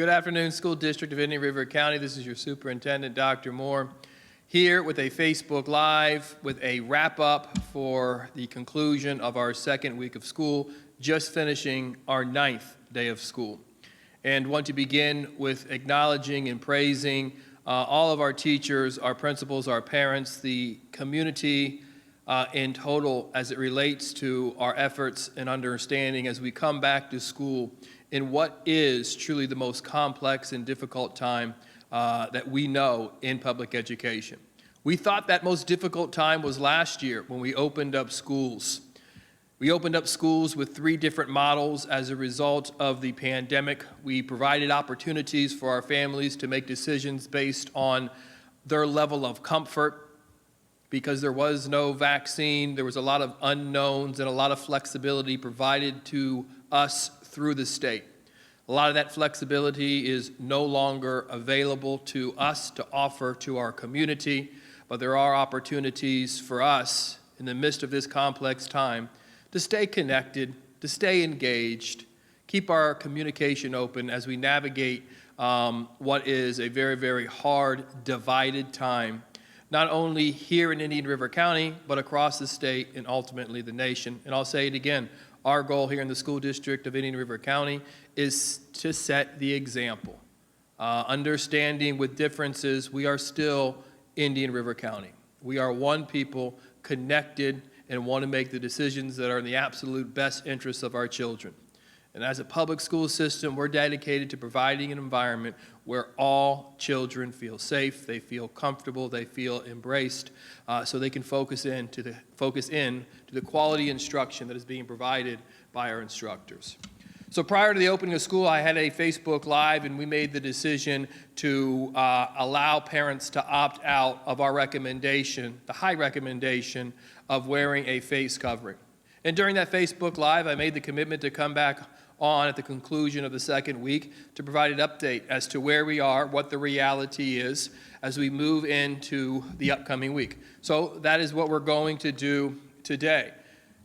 Good afternoon, School District of Indian River County. This is your Superintendent, Dr. Moore, here with a Facebook Live with a wrap-up for the conclusion of our second week of school, just finishing our 9th day of school. And want to begin with acknowledging and praising all of our teachers, our principals, our parents, the community in total as it relates to our efforts and understanding as we come back to school in what is truly the most complex and difficult time that we know in public education. We thought that most difficult time was last year when we opened up schools. We opened up schools with 3 different models as a result of the pandemic. We provided opportunities for our families to make decisions based on their level of comfort. Because there was no vaccine, there was a lot of unknowns and a lot of flexibility provided to us through the state. A lot of that flexibility is no longer available to us to offer to our community, but there are opportunities for us in the midst of this complex time to stay connected, to stay engaged, keep our communication open as we navigate what is a very, very hard, divided time, not only here in Indian River County, but across the state and ultimately the nation. And I'll say it again, our goal here in the School District of Indian River County is to set the example. Understanding with differences, we are still Indian River County. We are one people connected and want to make the decisions that are in the absolute best interests of our children. And as a public school system, we're dedicated to providing an environment where all children feel safe, they feel comfortable, they feel embraced, so they can focus in to the quality instruction that is being provided by our instructors. So prior to the opening of school, I had a Facebook Live, and we made the decision to allow parents to opt out of our recommendation, the high recommendation of wearing a face covering. And during that Facebook Live, I made the commitment to come back on at the conclusion of the second week to provide an update as to where we are, what the reality is as we move into the upcoming week. So that is what we're going to do today.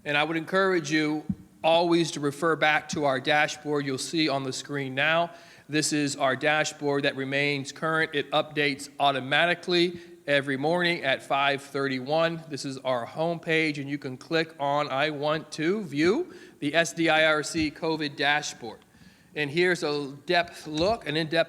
And I would encourage you always to refer back to our dashboard you'll see on the screen now. This is our dashboard that remains current. It updates automatically every morning at 5:31. This is our homepage, and you can click on I want to view the SDIRC COVID dashboard. And here's an in-depth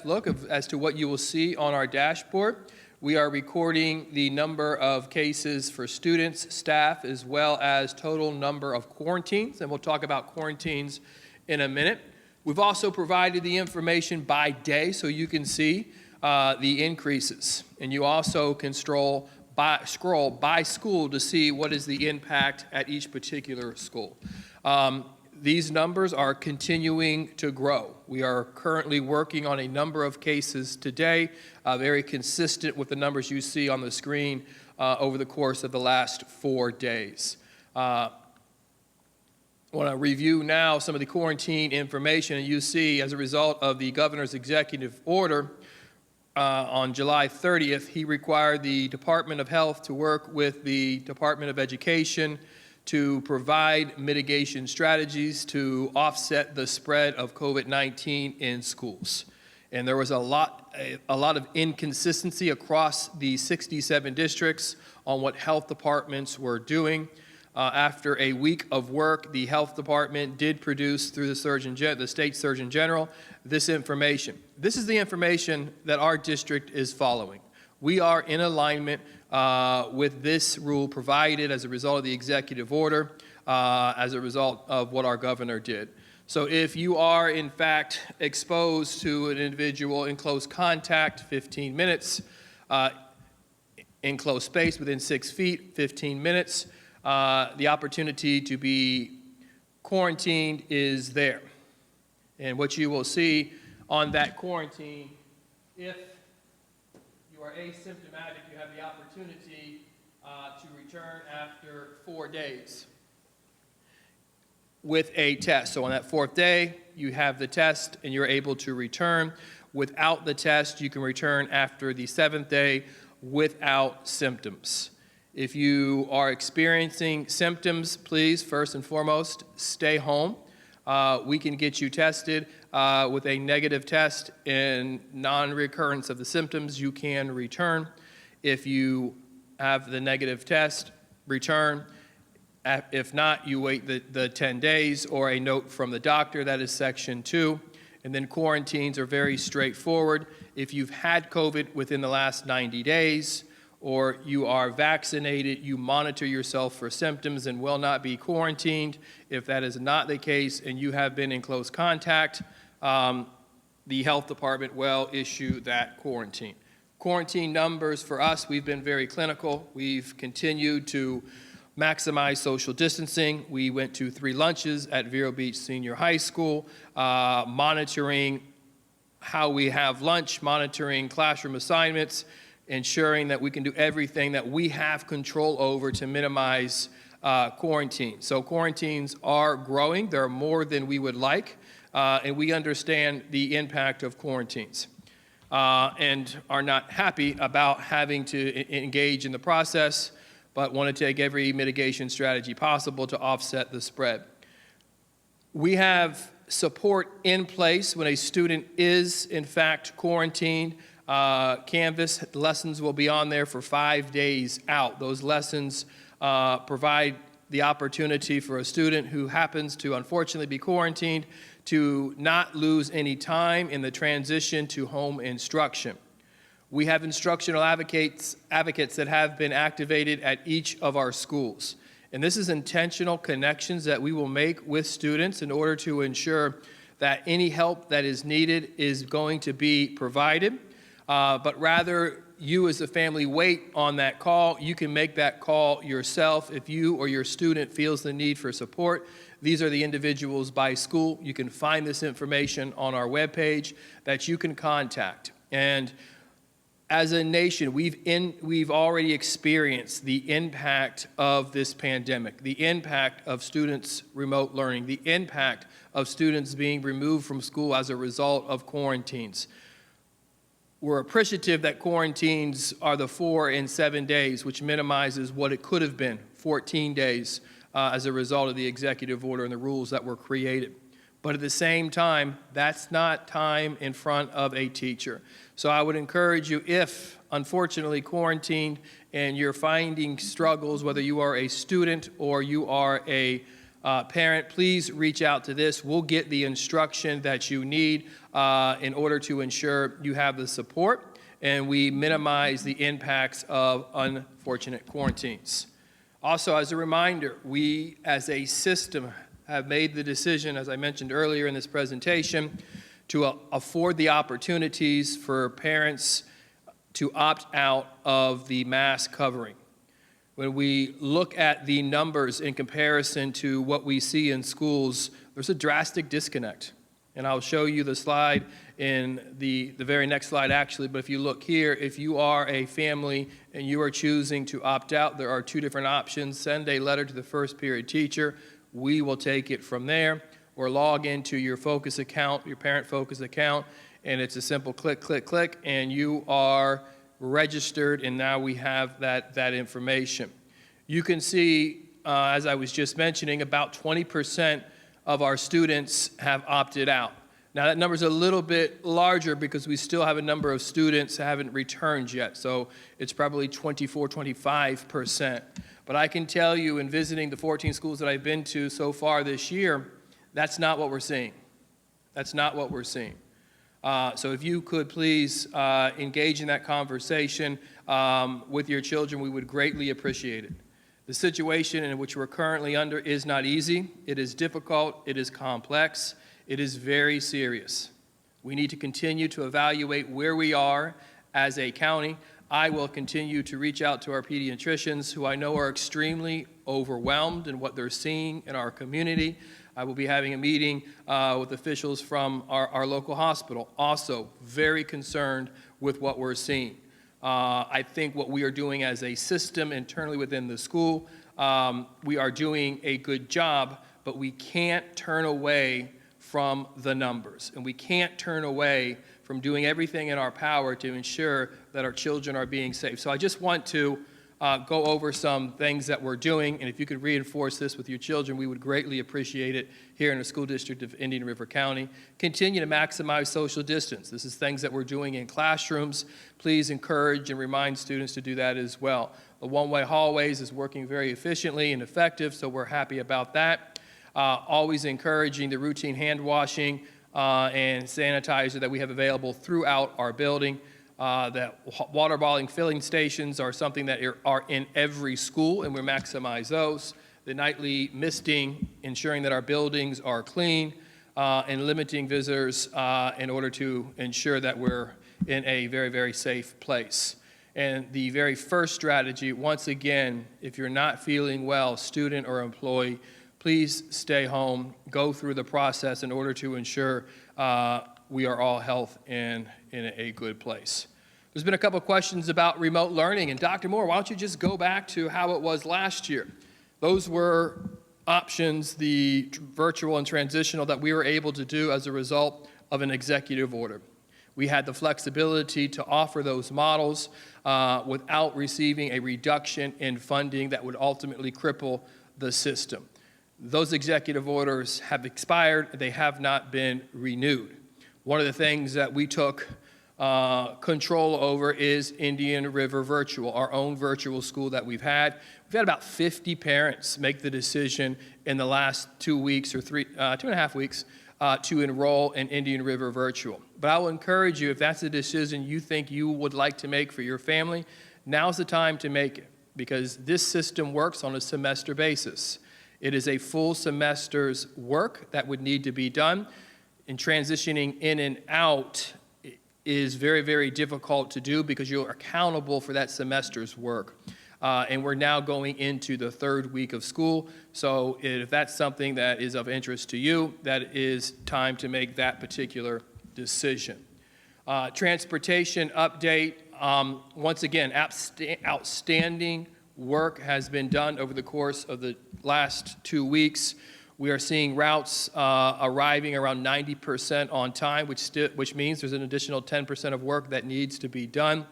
look as to what you will see on our dashboard. We are recording the number of cases for students, staff, as well as total number of quarantines, and we'll talk about quarantines in a minute. We've also provided the information by day so you can see the increases, and you also can scroll by school to see what is the impact at each particular school. These numbers are continuing to grow. We are currently working on a number of cases today, very consistent with the numbers you see on the screen over the course of the last 4 days. I want to review now some of the quarantine information, and you see as a result of the governor's executive order on July 30th, he required the Department of Health to work with the Department of Education to provide mitigation strategies to offset the spread of COVID-19 in schools. And there was a lot of inconsistency across the 67 districts on what health departments were doing. After a week of work, the health department did produce through the state surgeon general this information. This is the information that our district is following. We are in alignment with this rule provided as a result of the executive order, as a result of what our governor did. So if you are in fact exposed to an individual in close contact, 15 minutes, in close space within 6 feet, 15 minutes, the opportunity to be quarantined is there. And what you will see on that quarantine, if you are asymptomatic, you have the opportunity to return after 4 days with a test. So on that 4th day, you have the test and you're able to return. Without the test, you can return after the 7th day without symptoms. If you are experiencing symptoms, please, first and foremost, stay home. we can get you tested with a negative test and non-recurrence of the symptoms. You can return. If you have the negative test, return. If not, you wait the 10 days or a note from the doctor. That is Section 2. And then quarantines are very straightforward. If you've had COVID within the last 90 days or you are vaccinated, you monitor yourself for symptoms and will not be quarantined. If that is not the case and you have been in close contact, the health department will issue that quarantine. Quarantine numbers for us, we've been very clinical. We've continued to maximize social distancing. We went to 3 lunches at Vero Beach Senior High School, monitoring how we have lunch, monitoring classroom assignments, ensuring that we can do everything that we have control over to minimize quarantine. So quarantines are growing. There are more than we would like, and we understand the impact of quarantines and are not happy about having to engage in the process, but want to take every mitigation strategy possible to offset the spread. We have support in place when a student is, in fact, quarantined. Canvas lessons will be on there for 5 days out. Those lessons provide the opportunity for a student who happens to unfortunately be quarantined to not lose any time in the transition to home instruction. We have instructional advocates that have been activated at each of our schools. And this is intentional connections that we will make with students in order to ensure that any help that is needed is going to be provided. But rather, you as a family wait on that call. You can make that call yourself if you or your student feels the need for support. These are the individuals by school. You can find this information on our webpage that you can contact. And as a nation, we've already experienced the impact of this pandemic, the impact of students remote learning, the impact of students being removed from school as a result of quarantines. We're appreciative that quarantines are the 4 and 7 days, which minimizes what it could have been, 14 days, as a result of the executive order and the rules that were created. But at the same time, that's not time in front of a teacher. So I would encourage you, if unfortunately quarantined and you're finding struggles, whether you are a student or you are a parent, please reach out to this. We'll get the instruction that you need in order to ensure you have the support and we minimize the impacts of unfortunate quarantines. Also, as a reminder, we as a system have made the decision, as I mentioned earlier in this presentation, to afford the opportunities for parents to opt out of the mask covering. When we look at the numbers in comparison to what we see in schools, there's a drastic disconnect. And I'll show you the slide in the very next slide, actually. But if you look here, if you are a family and you are choosing to opt out, there are 2 different options. Send a letter to the first period teacher. We will take it from there. Or log into your Focus account, your Parent Focus account, and it's a simple click, click, click, and you are registered, and now we have that information. You can see, as I was just mentioning, about 20% of our students have opted out. Now that number is a little bit larger because we still have a number of students who haven't returned yet, so it's probably 24, 25%. But I can tell you, in visiting the 14 schools that I've been to so far this year, that's not what we're seeing. That's not what we're seeing. So if you could please engage in that conversation with your children, we would greatly appreciate it. The situation in which we're currently under is not easy. It is difficult. It is complex. It is very serious. We need to continue to evaluate where we are as a county. I will continue to reach out to our pediatricians, who I know are extremely overwhelmed in what they're seeing in our community. I will be having a meeting with officials from our local hospital, also very concerned with what we're seeing. I think what we are doing as a system internally within the school, we are doing a good job, but we can't turn away from the numbers, and we can't turn away from doing everything in our power to ensure that our children are being safe. So I just want to go over some things that we're doing, and if you could reinforce this with your children, we would greatly appreciate it here in the school district of Indian River County. Continue to maximize social distance. This is things that we're doing in classrooms. Please encourage and remind students to do that as well. The one-way hallways is working very efficiently and effective, so we're happy about that. Always encouraging the routine hand washing and sanitizer that we have available throughout our building. That water bottling filling stations are something that are in every school, and we maximize those. The nightly misting, ensuring that our buildings are clean, and limiting visitors in order to ensure that we're in a very, very safe place. And the very first strategy, once again, if you're not feeling well, student or employee, please stay home, go through the process in order to ensure we are all healthy and in a good place. There's been a couple of questions about remote learning, and Dr. Moore, why don't you just go back to how it was last year? Those were options, the virtual and transitional, that we were able to do as a result of an executive order. We had the flexibility to offer those models without receiving a reduction in funding that would ultimately cripple the system. Those executive orders have expired. They have not been renewed. One of the things that we took control over is Indian River Virtual, our own virtual school that we've had. We've had about 50 parents make the decision in the last 2 weeks or 2.5 weeks to enroll in Indian River Virtual. But I will encourage you, if that's a decision you think you would like to make for your family, now's the time to make it, because this system works on a semester basis. It is a full semester's work that would need to be done, and transitioning in and out is very, very difficult to do because you're accountable for that semester's work. And we're now going into the 3rd week of school, so if that's something that is of interest to you, that is time to make that particular decision. Transportation update, once again, outstanding work has been done over the course of the last 2 weeks. We are seeing routes arriving around 90% on time, which means there's an additional 10% of work that needs to be done.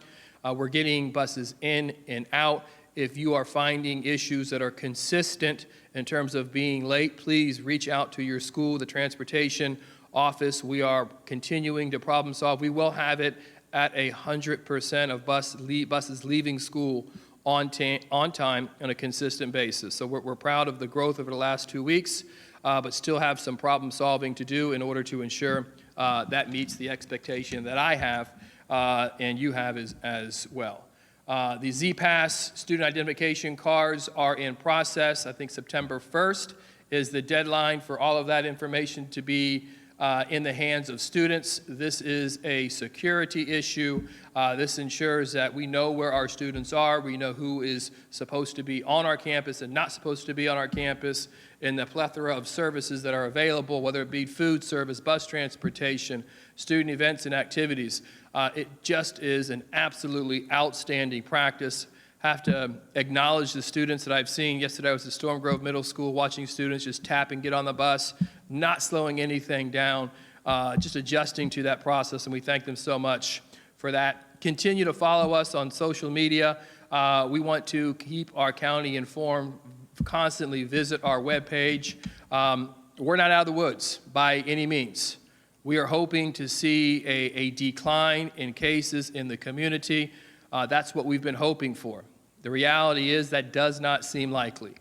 We're getting buses in and out. If you are finding issues that are consistent in terms of being late, please reach out to your school, the transportation office. We are continuing to problem solve. We will have it at 100% of buses leaving school on time on a consistent basis. So we're proud of the growth over the last 2 weeks, but still have some problem solving to do in order to ensure that meets the expectation that I have and you have as well. The ZPass student identification cards are in process. I think September 1st is the deadline for all of that information to be in the hands of students. This is a security issue. This ensures that we know where our students are. We know who is supposed to be on our campus and not supposed to be on our campus, and the plethora of services that are available, whether it be food service, bus transportation, student events and activities. It just is an absolutely outstanding practice. Have to acknowledge the students that I've seen. Yesterday I was at Storm Grove Middle School watching students just tap and get on the bus, not slowing anything down, just adjusting to that process, and we thank them so much for that. Continue to follow us on social media. We want to keep our county informed, constantly visit our webpage. We're not out of the woods by any means. We are hoping to see a decline in cases in the community. That's what we've been hoping for. The reality is that does not seem likely.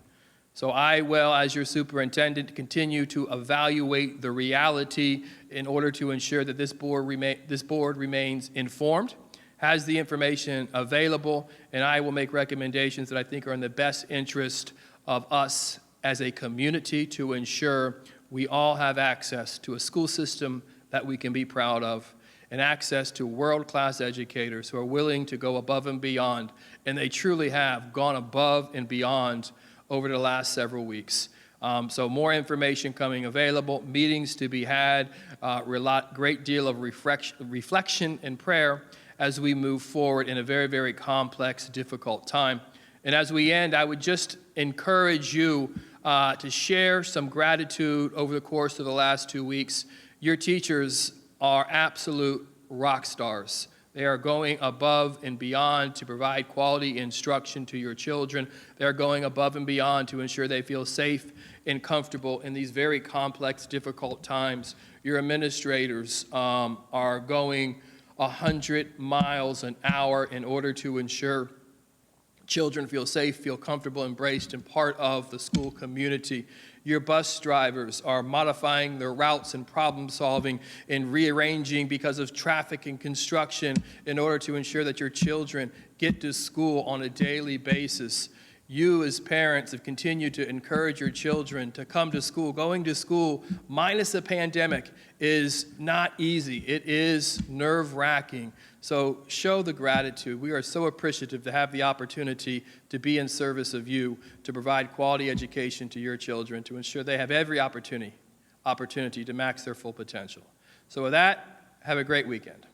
So I will, as your superintendent, continue to evaluate the reality in order to ensure that this board remains informed, has the information available, and I will make recommendations that I think are in the best interest of us as a community to ensure we all have access to a school system that we can be proud of, and access to world-class educators who are willing to go above and beyond, and they truly have gone above and beyond over the last several weeks. So more information coming available, meetings to be had, great deal of reflection and prayer as we move forward in a very, very complex, difficult time. And as we end, I would just encourage you to share some gratitude over the course of the last 2 weeks. Your teachers are absolute rock stars. They are going above and beyond to provide quality instruction to your children. They are going above and beyond to ensure they feel safe and comfortable in these very complex, difficult times. Your administrators are going 100 miles an hour in order to ensure children feel safe, feel comfortable, embraced, and part of the school community. Your bus drivers are modifying their routes and problem solving and rearranging because of traffic and construction in order to ensure that your children get to school on a daily basis. You as parents have continued to encourage your children to come to school. Going to school minus a pandemic is not easy. It is nerve-wracking. So show the gratitude. We are so appreciative to have the opportunity to be in service of you, to provide quality education to your children, to ensure they have every opportunity to max their full potential. So with that, have a great weekend.